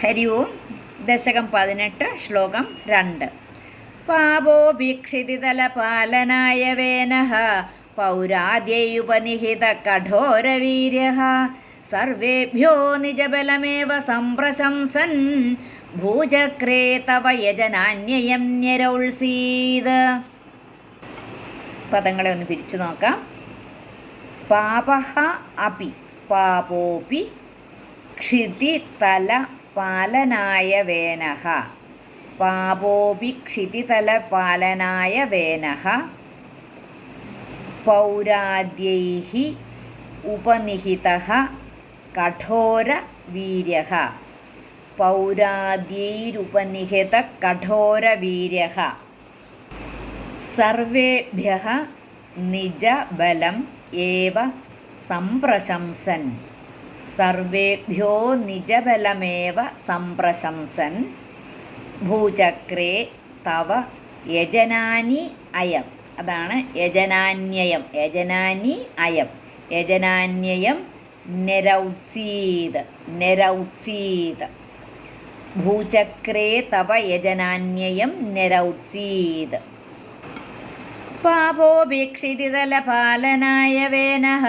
ഹരി ഓം. ദശകം 18, ശ്ലോകം 2. പാപോഭിക്ഷിതിതലപാലനായ വേനഃ പൗരാദ്യയുപനിഹിത കഠോരവീര്യഃ സർവേഭ്യോ നിജബലമേവ സംപ്രശംസൻ ഭൂചക്രേ തവ യജനാന്യയം ന്യരൗൾസീത്. പദങ്ങളെ ഒന്ന് പിരിച്ചു നോക്കാം. പാപഃ അപി പാപോപി ക്ഷിതിതല പാലനായ വേനഃ പാപോപി ക്ഷിതിതല പാലനായ വേനഃ പൗരാദ്യൈഃ ഉപനിഹിതഃ കഠോരവീര്യഃ പൗരാദ്യൈരുപനിഹിത കഠോരവീര്യഃ സർവേഭ്യഃ നിജബലം ഏവ സംപ്രശംസൻ സർവേഭ്യോ നിജബലമേവ സംപ്രശംസൻ ഭൂചക്രേ തവ യജനാനി അയം. അതാണ് യജനാന്യയം. യജനാനി അയം. യജനാന്യയം നിരൗത്സീത്. നിരൗത്സീത്. ഭൂചക്രേ തവ യജനാന്യയം നിരൗത്സീത്. പാപോപേക്ഷിതിതലപാലനായ വേനഃ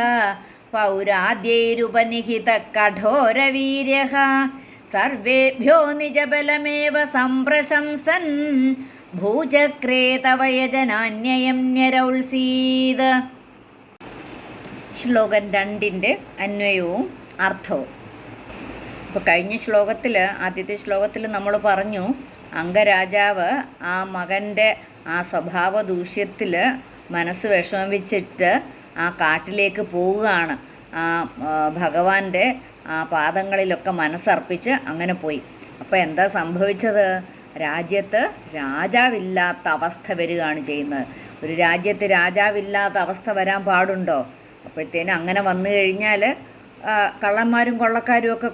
പൗരാദ്യൈരുപനിഹിത കഠോരവീര്യഃ സർവേഭ്യോ നിജബലമേവ സംപ്രശംസൻ ഭൂചക്രേ തവ യജനാന്യയം ന്യരൗൾസീത്. ശ്ലോകം 2 അന്വയവും അർത്ഥവും. ഇപ്പോൾ കഴിഞ്ഞ ശ്ലോകത്തിൽ, ആദ്യത്തെ ശ്ലോകത്തിൽ നമ്മൾ പറഞ്ഞു, അംഗരാജാവ് ആ മകൻ്റെ ആ സ്വഭാവ ദൂഷ്യത്തിൽ മനസ്സ് വിഷമിച്ചിട്ട് ആ കാട്ടിലേക്ക് പോവുകയാണ്. ആ ഭഗവാന്റെ ആ പാദങ്ങളിലൊക്കെ മനസ്സർപ്പിച്ച് അങ്ങനെ പോയി. അപ്പോൾ എന്താ സംഭവിച്ചത്? രാജ്യത്ത് രാജാവില്ലാത്ത അവസ്ഥ വരികയാണ് ചെയ്യുന്നത്. ഒരു രാജ്യത്ത് രാജാവില്ലാത്ത അവസ്ഥ വരാൻ പാടുണ്ടോ? അപ്പോഴത്തേനും അങ്ങനെ വന്നു കഴിഞ്ഞാൽ കള്ളന്മാരും കൊള്ളക്കാരും ഒക്കെ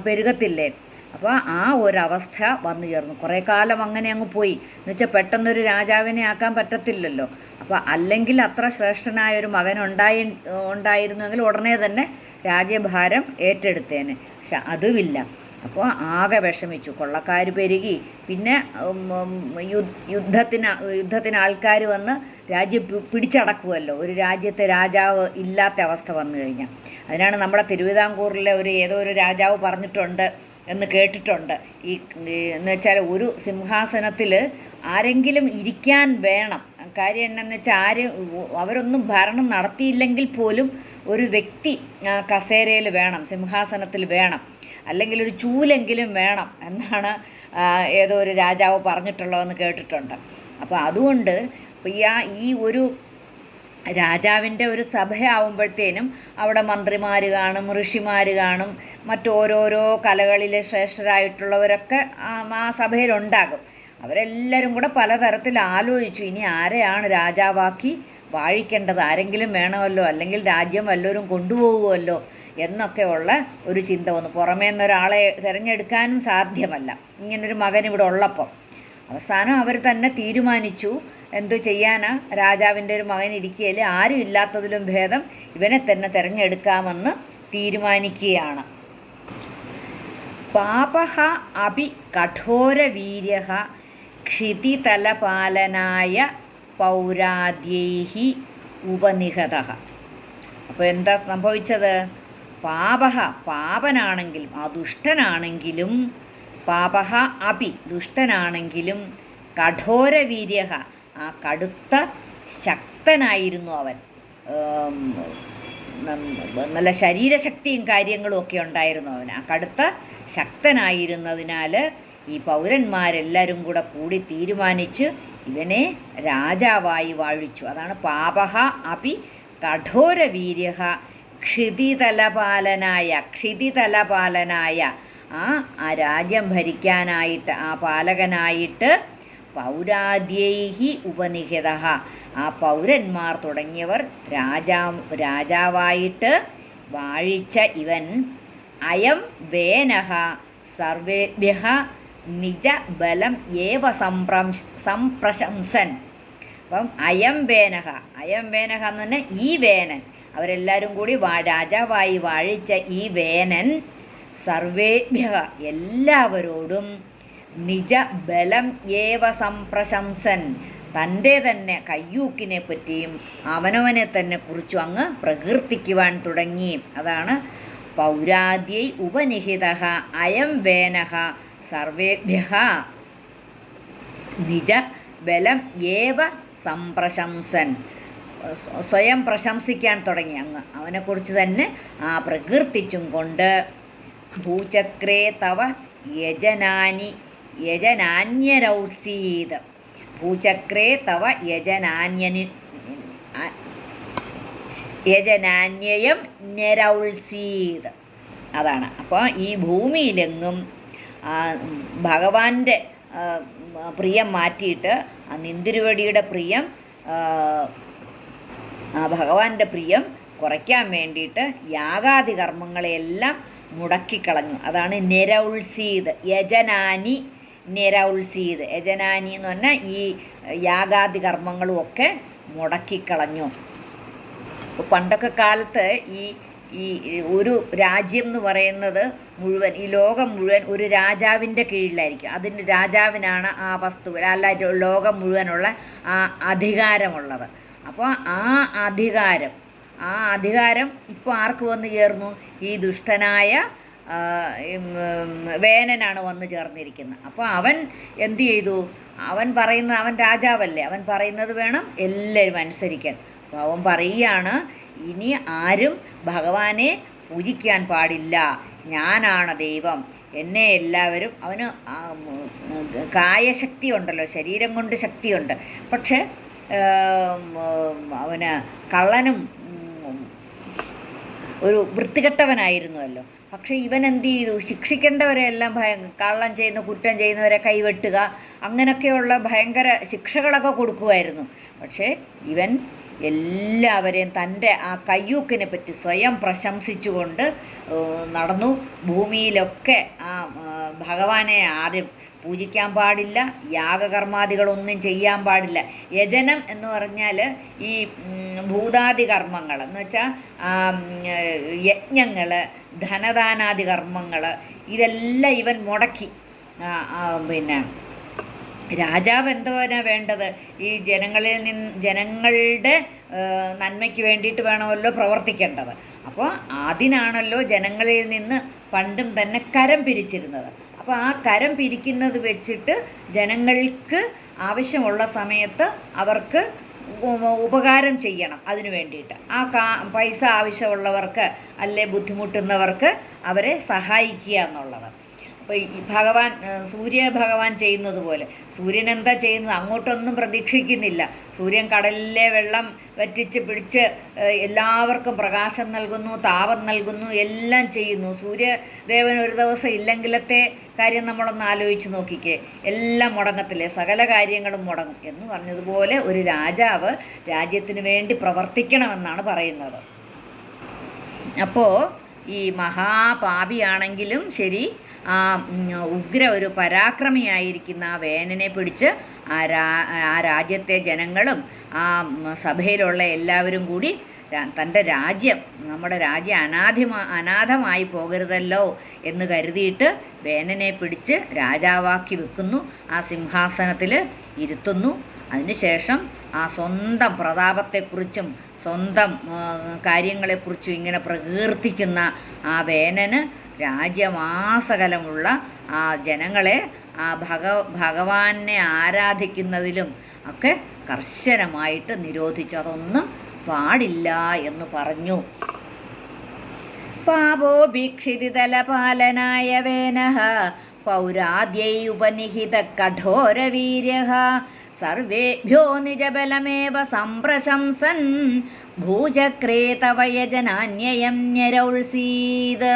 പെരുകത്തില്ലേ? അപ്പോൾ ആ ഒരവസ്ഥ വന്നു ചേർന്നു. കുറേ കാലം അങ്ങനെ അങ്ങ് പോയി. എന്നുവെച്ചാൽ പെട്ടെന്നൊരു രാജാവിനെ ആക്കാൻ പറ്റത്തില്ലല്ലോ. അപ്പോൾ അല്ലെങ്കിൽ അത്ര ശ്രേഷ്ഠനായ ഒരു മകൻ ഉണ്ടായിരുന്നുവെങ്കിൽ ഉടനെ തന്നെ രാജ്യഭാരം ഏറ്റെടുത്തേനെ. പക്ഷെ അതുമില്ല. അപ്പോൾ ആകെ വിഷമിച്ചു. കൊള്ളക്കാർ പെരുകി. പിന്നെ യുദ്ധത്തിന് ആൾക്കാർ വന്ന് രാജ്യം പിടിച്ചടക്കുമല്ലോ. ഒരു രാജ്യത്തെ രാജാവ് ഇല്ലാത്ത അവസ്ഥ വന്നു കഴിഞ്ഞാൽ. അതിനാണ് നമ്മുടെ തിരുവിതാംകൂറിലെ ഏതോ ഒരു രാജാവ് പറഞ്ഞിട്ടുണ്ട് എന്ന് കേട്ടിട്ടുണ്ട്. എന്ന് വെച്ചാൽ ഒരു സിംഹാസനത്തിൽ ആരെങ്കിലും ഇരിക്കാൻ വേണം. കാര്യം എന്നാന്ന് വെച്ചാൽ അവരൊന്നും ഭരണം നടത്തിയില്ലെങ്കിൽ പോലും ഒരു വ്യക്തി കസേരയിൽ വേണം, സിംഹാസനത്തിൽ വേണം, അല്ലെങ്കിൽ ഒരു ചൂലെങ്കിലും വേണം എന്നാണ് ഏതോ ഒരു രാജാവ് പറഞ്ഞിട്ടുള്ളതെന്ന് കേട്ടിട്ടുണ്ട്. അപ്പോൾ അതുകൊണ്ട് ഈ ഒരു രാജാവിൻ്റെ ഒരു സഭയാവുമ്പോഴത്തേനും അവിടെ മന്ത്രിമാർ കാണും, ഋഷിമാർ കാണും, മറ്റോരോരോ കലകളിലെ ശ്രേഷ്ഠരായിട്ടുള്ളവരൊക്കെ ആ സഭയിലുണ്ടാകും. അവരെല്ലാവരും കൂടെ പലതരത്തിൽ ആലോചിച്ചു, ഇനി ആരെയാണ് രാജാവാക്കി വാഴിക്കേണ്ടത്, ആരെങ്കിലും വേണമല്ലോ, അല്ലെങ്കിൽ രാജ്യം വല്ലവരും കൊണ്ടുപോകുമല്ലോ എന്നൊക്കെയുള്ള ഒരു ചിന്ത വന്നു. പുറമേ നിന്നൊരാളെ തിരഞ്ഞെടുക്കാനും സാധ്യമല്ല ഇങ്ങനൊരു മകൻ ഇവിടെ ഉള്ളപ്പം. അവസാനം അവർ തന്നെ തീരുമാനിച്ചു, എന്തു ചെയ്യാനാ, രാജാവിൻ്റെ ഒരു മകൻ ഇരിക്കുകയിൽ ആരും ഇല്ലാത്തതിലും ഭേദം ഇവനെ തന്നെ തിരഞ്ഞെടുക്കാമെന്ന് തീരുമാനിക്കുകയാണ്. പാപഃ അപി കഠോരവീര്യഃ ക്ഷിതിതലപാലനായ പൗരാദ്യൈഃ ഉപനിഹതഃ. അപ്പോൾ എന്താ സംഭവിച്ചത്? പാപഃ പാപനാണെങ്കിലും, ആ ദുഷ്ടനാണെങ്കിലും, പാപഃ അപി ദുഷ്ടനാണെങ്കിലും, കഠോരവീര്യഃ ആ കടുത്ത ശക്തനായിരുന്നു അവൻ. നല്ല ശരീരശക്തിയും കാര്യങ്ങളും ഒക്കെ ഉണ്ടായിരുന്നു അവന്. ആ കടുത്ത ശക്തനായിരുന്നതിനാൽ ഈ പൗരന്മാരെല്ലാവരും കൂടി തീരുമാനിച്ച് ഇവനെ രാജാവായി വാഴിച്ചു. അതാണ് പാപഃ അപി കഠോരവീര്യഃ ക്ഷിതിതലപാലനായ ആ രാജ്യം ഭരിക്കാനായിട്ട്, ആ പാലകനായിട്ട് പൗരാദ്യൈഃ ഉപനിഹിതഃ ആ പൗരന്മാർ തുടങ്ങിയവർ രാജാവായിട്ട് വാഴിച്ച ഇവൻ അയം വേനഃ സർവേഭ്യഃ നിജബലം ഏവ സംപ്രശംസൻ. അപ്പം അയം വേനഃ എന്ന് പറഞ്ഞാൽ ഈ വേനൻ, അവരെല്ലാവരും കൂടി രാജാവായി വാഴിച്ച ഈ വേനൻ സർവേഭ്യ എല്ലാവരോടും നിജ ബലം ഏവ സംപ്രശംസൻ തൻ്റെ തന്നെ കയ്യൂക്കിനെ പറ്റിയും അവനവനെ തന്നെ കുറിച്ചും അങ്ങ് പ്രകീർത്തിക്കുവാൻ തുടങ്ങി. അതാണ് പൗരാദ്യൈ ഉപനിഹിത അയം വേനഃ സർവേഭ്യ നിജ ബലം ഏവ സംപ്രശംസൻ. സ്വയം പ്രശംസിക്കാൻ തുടങ്ങി അങ്ങ് അവനെക്കുറിച്ച് തന്നെ പ്രകീർത്തിച്ചും കൊണ്ട്. ഭൂചക്രേ തവ യജനാന്യരൗസീത്. ഭൂചക്രേ തവ യജനാന്യയം നിരൗത്സീത്. അതാണ്. അപ്പോൾ ഈ ഭൂമിയിലെങ്ങും ഭഗവാന്റെ പ്രിയം മാറ്റിയിട്ട് നിന്തിരുവടിയുടെ പ്രിയം, ഭഗവാന്റെ പ്രിയം കുറയ്ക്കാൻ വേണ്ടിയിട്ട് യാഗാദി കർമ്മങ്ങളെയെല്ലാം മുടക്കിക്കളഞ്ഞു. അതാണ് നിരൗത്സീത്. യജനാനി നിരൗത്സീത്. യജനാനി എന്ന് പറഞ്ഞാൽ ഈ യാഗാദി കർമ്മങ്ങളും ഒക്കെ മുടക്കിക്കളഞ്ഞു. പണ്ടൊക്കെ കാലത്ത് ഈ ഒരു രാജ്യം എന്ന് പറയുന്നത് മുഴുവൻ, ഈ ലോകം മുഴുവൻ ഒരു രാജാവിൻ്റെ കീഴിലായിരിക്കും. അതിൻ്റെ രാജാവിനാണ് ആ വസ്തു അല്ല ലോകം മുഴുവനുള്ള ആ അധികാരമുള്ളത്. അപ്പോൾ ആ അധികാരം ഇപ്പോൾ ആർക്ക് വന്നു ചേർന്നു? ഈ ദുഷ്ടനായ വേനനാണ് വന്നു ചേർന്നിരിക്കുന്നത്. അപ്പോൾ അവൻ എന്തു ചെയ്തു? അവൻ രാജാവല്ലേ, അവൻ പറയുന്നത് വേണം എല്ലാവരും അനുസരിക്കാൻ. അപ്പോൾ അവൻ പറയുകയാണ്, ഇനി ആരും ഭഗവാനെ പൂജിക്കാൻ പാടില്ല, ഞാനാണ് ദൈവം, എന്നെ എല്ലാവരും. അവന് കായശക്തി ഉണ്ടല്ലോ, ശരീരം കൊണ്ട് ശക്തിയുണ്ട്. പക്ഷേ അവന് കള്ളനും ഒരു വൃത്തികെട്ടവനായിരുന്നുവല്ലോ. പക്ഷേ ഇവൻ എന്ത് ചെയ്തു? ശിക്ഷിക്കേണ്ടവരെല്ലാം കള്ളം ചെയ്യുന്ന, കുറ്റം ചെയ്യുന്നവരെ കൈവെട്ടുക, അങ്ങനെയൊക്കെയുള്ള ഭയങ്കര ശിക്ഷകളൊക്കെ കൊടുക്കുമായിരുന്നു. പക്ഷേ ഇവൻ എല്ലാവരെയും തൻ്റെ ആ കയ്യൂക്കിനെ പറ്റി സ്വയം പ്രശംസിച്ചുകൊണ്ട് നടന്നു. ഭൂമിയിലൊക്കെ ആ ഭഗവാനെ ആരും പൂജിക്കാൻ പാടില്ല, യാഗകർമാദികളൊന്നും ചെയ്യാൻ പാടില്ല. യജനം എന്ന് പറഞ്ഞാൽ ഈ ഭൂതാദി കർമ്മങ്ങൾ എന്ന് വെച്ചാൽ യജ്ഞങ്ങൾ, ധനദാനാദി കർമ്മങ്ങൾ, ഇതെല്ലാം ഇവൻ മുടക്കി. പിന്നെ രാജാവ് എന്തുവാനാ വേണ്ടത്? ഈ ജനങ്ങളുടെ നന്മയ്ക്ക് വേണ്ടിയിട്ട് വേണമല്ലോ പ്രവർത്തിക്കേണ്ടത്. അപ്പോൾ അതിനാണല്ലോ ജനങ്ങളിൽ നിന്ന് പണ്ടും തന്നെ കരം പിരിച്ചിരുന്നത്. അപ്പോൾ ആ കരം പിരിക്കുന്നത് വെച്ചിട്ട് ജനങ്ങൾക്ക് ആവശ്യമുള്ള സമയത്ത് അവർക്ക് ഉപകാരം ചെയ്യണം. അതിനു വേണ്ടിയിട്ട് ആ പൈസ ആവശ്യമുള്ളവർക്ക് അല്ലെ ബുദ്ധിമുട്ടുന്നവർക്ക് അവരെ സഹായിക്കുക എന്നുള്ളത്. അപ്പോൾ ഈ സൂര്യഭഗവാൻ ചെയ്യുന്നത് പോലെ സൂര്യൻ എന്താ ചെയ്യുന്നത്? അങ്ങോട്ടൊന്നും പ്രതീക്ഷിക്കുന്നില്ല. സൂര്യൻ കടലിലെ വെള്ളം വറ്റിച്ച് പിടിച്ച് എല്ലാവർക്കും പ്രകാശം നൽകുന്നു, താപം നൽകുന്നു, എല്ലാം ചെയ്യുന്നു. സൂര്യദേവൻ ഒരു ദിവസം ഇല്ലെങ്കിലത്തെ കാര്യം നമ്മളൊന്ന് ആലോചിച്ച് നോക്കിക്കേ. എല്ലാം മുടങ്ങത്തില്ലേ, സകല കാര്യങ്ങളും മുടങ്ങും. എന്ന് പറഞ്ഞതുപോലെ ഒരു രാജാവ് രാജ്യത്തിന് വേണ്ടി പ്രവർത്തിക്കണമെന്നാണ് പറയുന്നത്. അപ്പോൾ ഈ മഹാപാപിയാണെങ്കിലും ശരി, ആ ഉഗ്ര ഒരു പരാക്രമിയായിരിക്കുന്ന ആ വേനനെ പിടിച്ച് ആ രാജ്യത്തെ ജനങ്ങളും ആ സഭയിലുള്ള എല്ലാവരും കൂടി തൻ്റെ രാജ്യം, നമ്മുടെ രാജ്യം അനാഥമായി പോകരുതല്ലോ എന്ന് കരുതിയിട്ട് വേനനെ പിടിച്ച് രാജാവാക്കി വെക്കുന്നു, ആ സിംഹാസനത്തിൽ ഇരുത്തുന്നു. അതിനുശേഷം ആ സ്വന്തം പ്രതാപത്തെക്കുറിച്ചും സ്വന്തം കാര്യങ്ങളെക്കുറിച്ചും ഇങ്ങനെ പ്രകീർത്തിക്കുന്ന ആ വേനന് രാജ്യമാസകലമുള്ള ആ ജനങ്ങളെ ആ ഭഗവാനെ ആരാധിക്കുന്നതിലും ഒക്കെ കർശനമായിട്ട് നിരോധിച്ചു. അതൊന്നും പാടില്ല എന്ന് പറഞ്ഞു. പാപോഭീക്ഷിതിതലപാലനായ വേനഃ പൗരാദ്യൈ ഉപനിഹിത കഠോരവീര്യഃ സർവേഭ്യോ നിജബലമേവ സംപ്രശംസൻ ഭൂചക്രേ തവ യജനാന്യയം ന്യരൗത്സീത്.